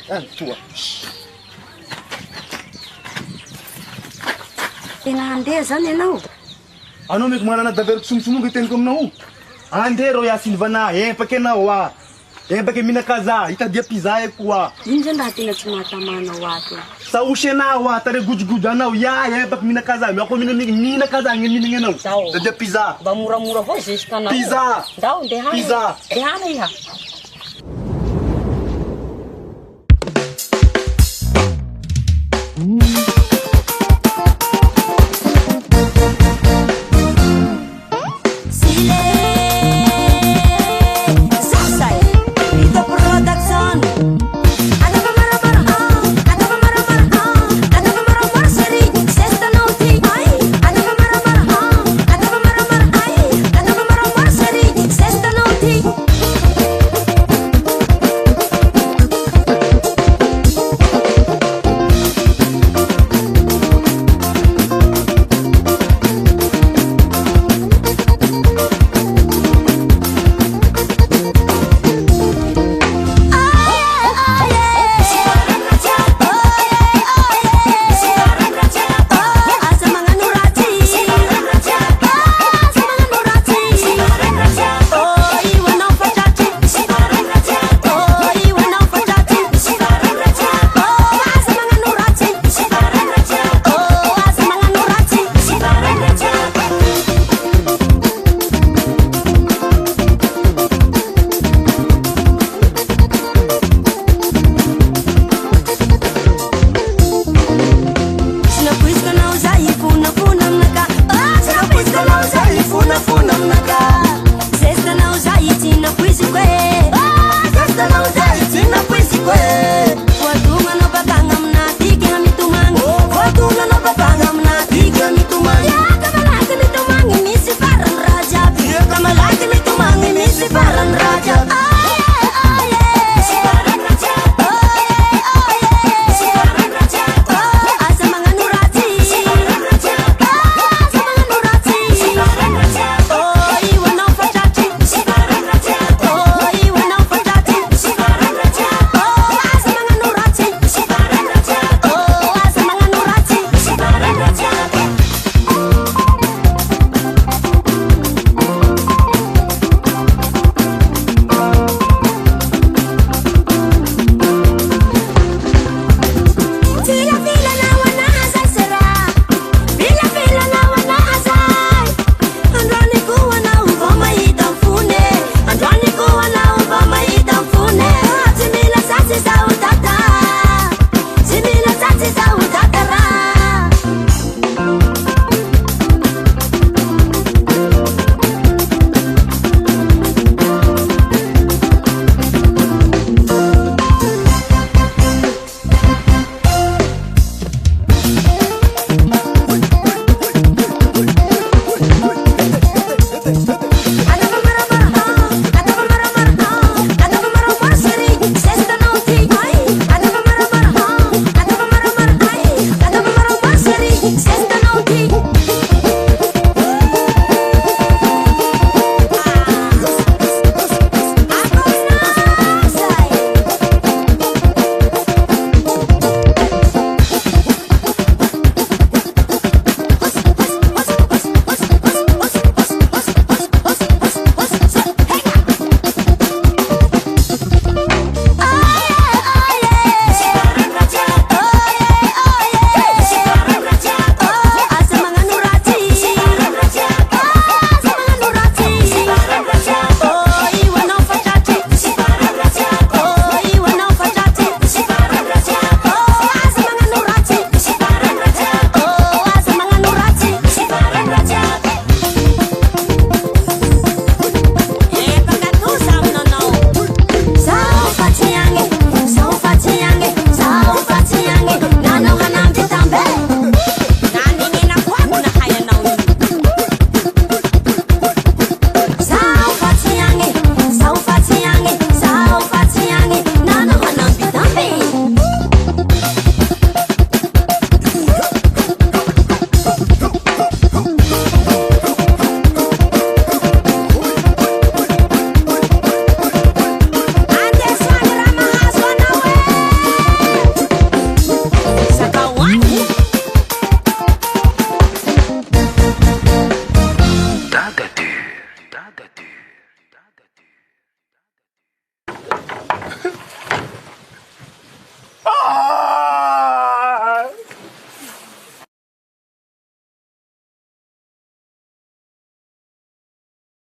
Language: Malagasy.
Toa. Tena handeha zany ianao. Anao meko manana davero kisomosomoko teniko aminao. Andeha rô ya Silvana, empaka anao a. Empaka minakaza, itadia pizza e koa. Ino zany raha tena tsy mahatamanao ato? Saushe anao a, tare gojogojo anao. Ya, empaka minakaza. Ako minakaza, minigny anao. Zao. Itadia pizza. Mba moramora avao zesika anao. Pizza. Ndao ndehana. Pizza. Ndehana iha.